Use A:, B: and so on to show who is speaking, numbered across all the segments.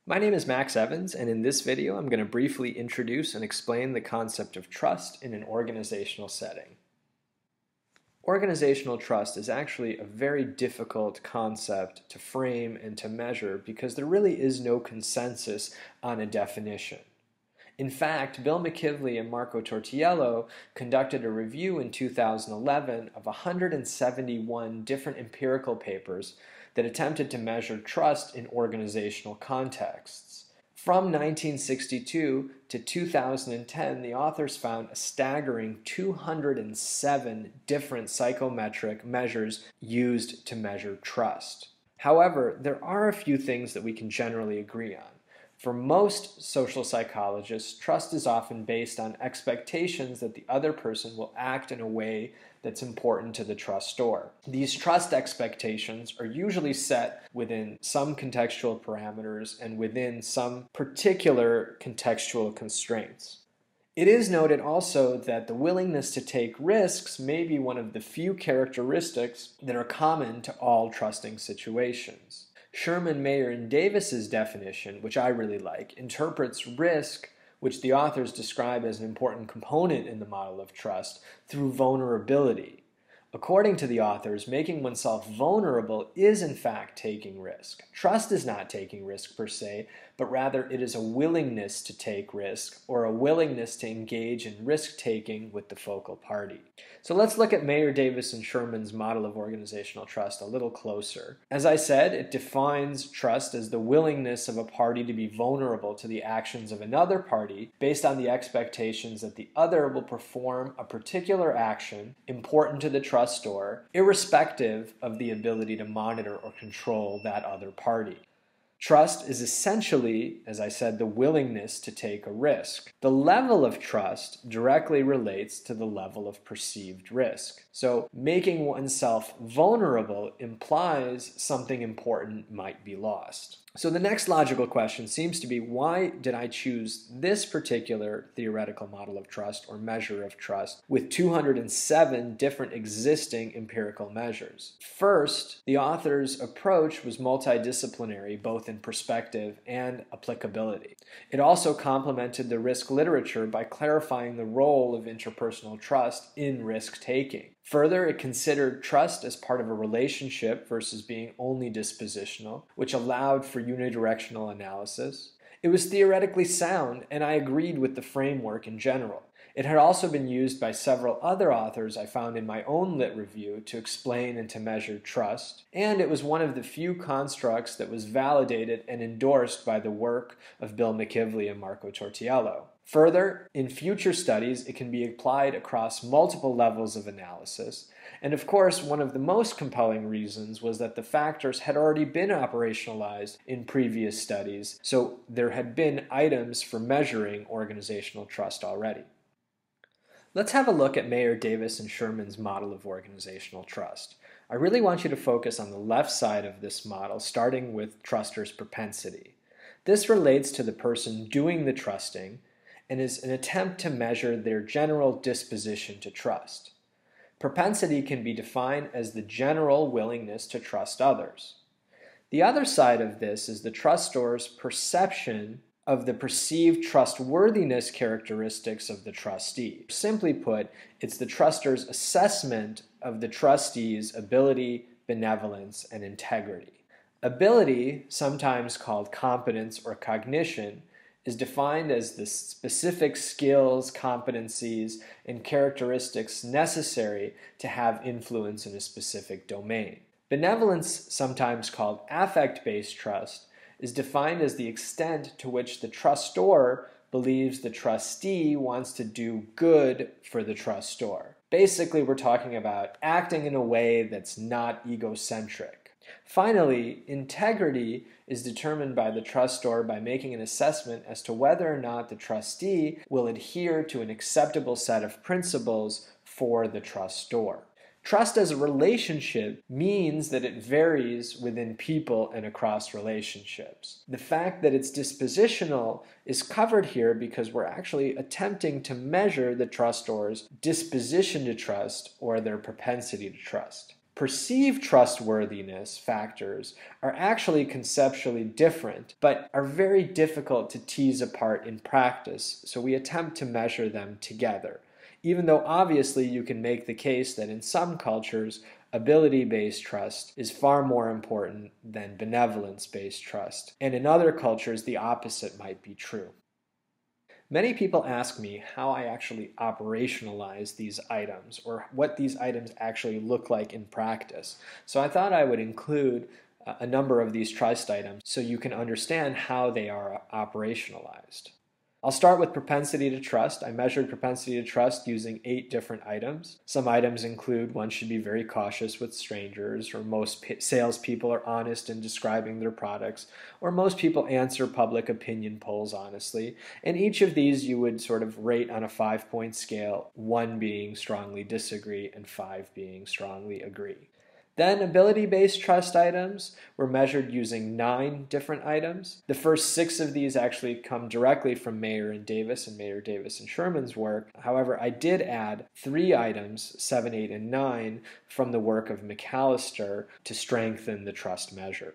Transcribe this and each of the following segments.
A: My name is Max Evans, and in this video I'm going to briefly introduce and explain the concept of trust in an organizational setting. Organizational trust is actually a very difficult concept to frame and to measure because there really is no consensus on a definition. In fact, Bill McKivley and Marco Tortiello conducted a review in 2011 of 171 different empirical papers that attempted to measure trust in organizational contexts. From 1962 to 2010, the authors found a staggering 207 different psychometric measures used to measure trust. However, there are a few things that we can generally agree on. For most social psychologists, trust is often based on expectations that the other person will act in a way that's important to the trustor. These trust expectations are usually set within some contextual parameters and within some particular contextual constraints. It is noted also that the willingness to take risks may be one of the few characteristics that are common to all trusting situations. Sherman, Mayer, and Davis's definition, which I really like, interprets risk, which the authors describe as an important component in the model of trust, through vulnerability. According to the authors, making oneself vulnerable is in fact taking risk. Trust is not taking risk per se, but rather it is a willingness to take risk or a willingness to engage in risk-taking with the focal party. So let's look at Mayer, Davis, and Sherman's model of organizational trust a little closer. As I said, it defines trust as the willingness of a party to be vulnerable to the actions of another party based on the expectations that the other will perform a particular action important to the trustor, irrespective of the ability to monitor or control that other party. Trust is essentially, as I said, the willingness to take a risk. The level of trust directly relates to the level of perceived risk. So making oneself vulnerable implies something important might be lost. So the next logical question seems to be, why did I choose this particular theoretical model of trust or measure of trust with 207 different existing empirical measures? First, the author's approach was multidisciplinary, both in perspective and applicability. It also complemented the risk literature by clarifying the role of interpersonal trust in risk-taking. Further, it considered trust as part of a relationship versus being only dispositional, which allowed for unidirectional analysis. It was theoretically sound, and I agreed with the framework in general. It had also been used by several other authors I found in my own lit review to explain and to measure trust, and it was one of the few constructs that was validated and endorsed by the work of Bill McKivley and Marco Tortiello. Further, in future studies, it can be applied across multiple levels of analysis, and of course, one of the most compelling reasons was that the factors had already been operationalized in previous studies, so there had been items for measuring organizational trust already. Let's have a look at Mayer, Davis, and Sherman's model of organizational trust. I really want you to focus on the left side of this model, starting with trusters' propensity. This relates to the person doing the trusting and is an attempt to measure their general disposition to trust. Propensity can be defined as the general willingness to trust others. The other side of this is the trustor's perception of the perceived trustworthiness characteristics of the trustee. Simply put, it's the trustor's assessment of the trustee's ability, benevolence, and integrity. Ability, sometimes called competence or cognition, is defined as the specific skills, competencies, and characteristics necessary to have influence in a specific domain. Benevolence, sometimes called affect-based trust, is defined as the extent to which the trustor believes the trustee wants to do good for the trustor. Basically, we're talking about acting in a way that's not egocentric. Finally, integrity is determined by the trustor by making an assessment as to whether or not the trustee will adhere to an acceptable set of principles for the trustor. Trust as a relationship means that it varies within people and across relationships. The fact that it's dispositional is covered here because we're actually attempting to measure the trustor's disposition to trust or their propensity to trust. Perceived trustworthiness factors are actually conceptually different, but are very difficult to tease apart in practice, so we attempt to measure them together. Even though obviously you can make the case that in some cultures, ability-based trust is far more important than benevolence-based trust, and in other cultures the opposite might be true. Many people ask me how I actually operationalize these items, or what these items actually look like in practice. So I thought I would include a number of these trust items so you can understand how they are operationalized. I'll start with propensity to trust. I measured propensity to trust using 8 different items. Some items include one should be very cautious with strangers, or most salespeople are honest in describing their products, or most people answer public opinion polls honestly. And each of these you would sort of rate on a 5-point scale, 1 being strongly disagree and 5 being strongly agree. Then ability-based trust items were measured using 9 different items. The first 6 of these actually come directly from Mayer and Davis and Sherman's work. However, I did add 3 items, 7, 8, and 9, from the work of McAllister to strengthen the trust measure.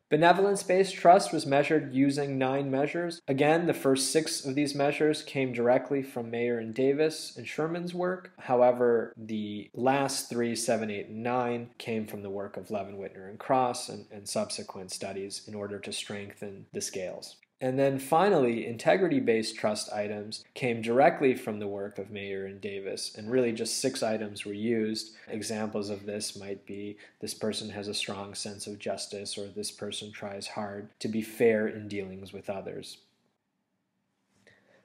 A: Benevolence-based trust was measured using 9 measures. Again, the first 6 of these measures came directly from Mayer and Davis and Sherman's work. However, the last 3, 7, 8, and 9 came from the work of Levin, Whitner, and Cross and subsequent studies in order to strengthen the scales. And then finally, integrity-based trust items came directly from the work of Mayer and Davis, and really just 6 items were used. Examples of this might be this person has a strong sense of justice, or this person tries hard to be fair in dealings with others.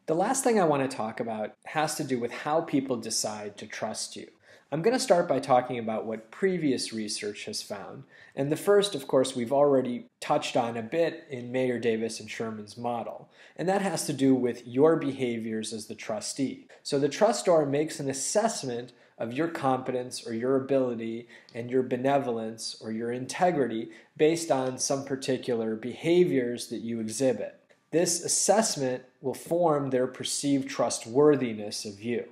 A: The last thing I want to talk about has to do with how people decide to trust you. I'm going to start by talking about what previous research has found. And the first, of course, we've already touched on a bit in Mayer, Davis, and Sherman's model. And that has to do with your behaviors as the trustee. So the trustor makes an assessment of your competence or your ability and your benevolence or your integrity based on some particular behaviors that you exhibit. This assessment will form their perceived trustworthiness of you.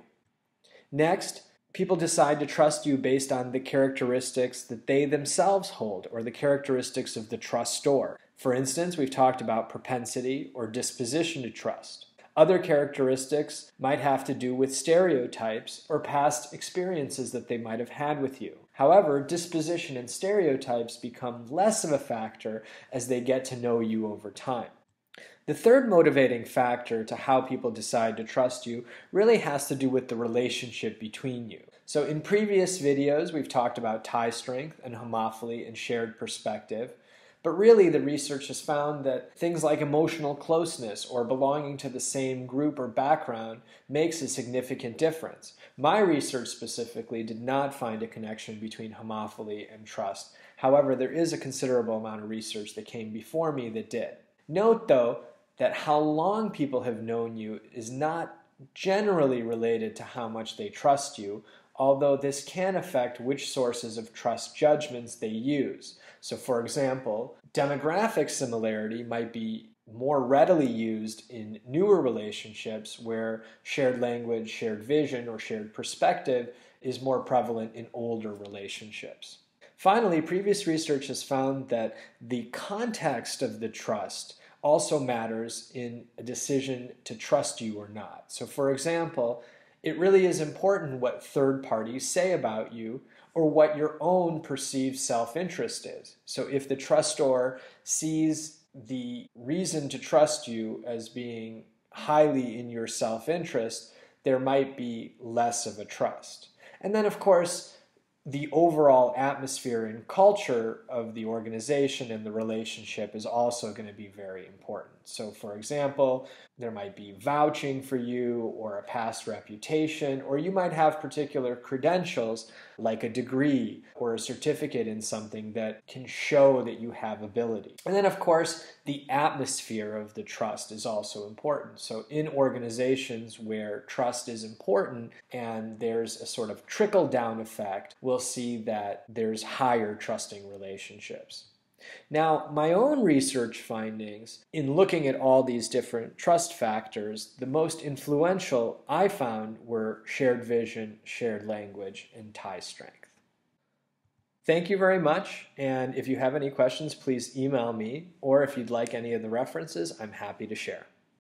A: Next, people decide to trust you based on the characteristics that they themselves hold, or the characteristics of the trustor. For instance, we've talked about propensity or disposition to trust. Other characteristics might have to do with stereotypes or past experiences that they might have had with you. However, disposition and stereotypes become less of a factor as they get to know you over time. The third motivating factor to how people decide to trust you really has to do with the relationship between you. So in previous videos, we've talked about tie strength and homophily and shared perspective. But really, the research has found that things like emotional closeness or belonging to the same group or background makes a significant difference. My research specifically did not find a connection between homophily and trust. However, there is a considerable amount of research that came before me that did. Note, though, that how long people have known you is not generally related to how much they trust you, although this can affect which sources of trust judgments they use. So for example, demographic similarity might be more readily used in newer relationships where shared language, shared vision, or shared perspective is more prevalent in older relationships. Finally, previous research has found that the context of the trust also matters in a decision to trust you or not. So for example, it really is important what third parties say about you or what your own perceived self-interest is. So if the trustor sees the reason to trust you as being highly in your self-interest, there might be less of a trust. And then of course, the overall atmosphere and culture of the organization and the relationship is also going to be very important. So for example, there might be vouching for you or a past reputation, or you might have particular credentials like a degree or a certificate in something that can show that you have ability. And then of course, the atmosphere of the trust is also important. So in organizations where trust is important and there's a sort of trickle-down effect, we'll see that there's higher trusting relationships. Now, my own research findings in looking at all these different trust factors, the most influential I found were shared vision, shared language, and tie strength. Thank you very much, and if you have any questions, please email me, or if you'd like any of the references, I'm happy to share.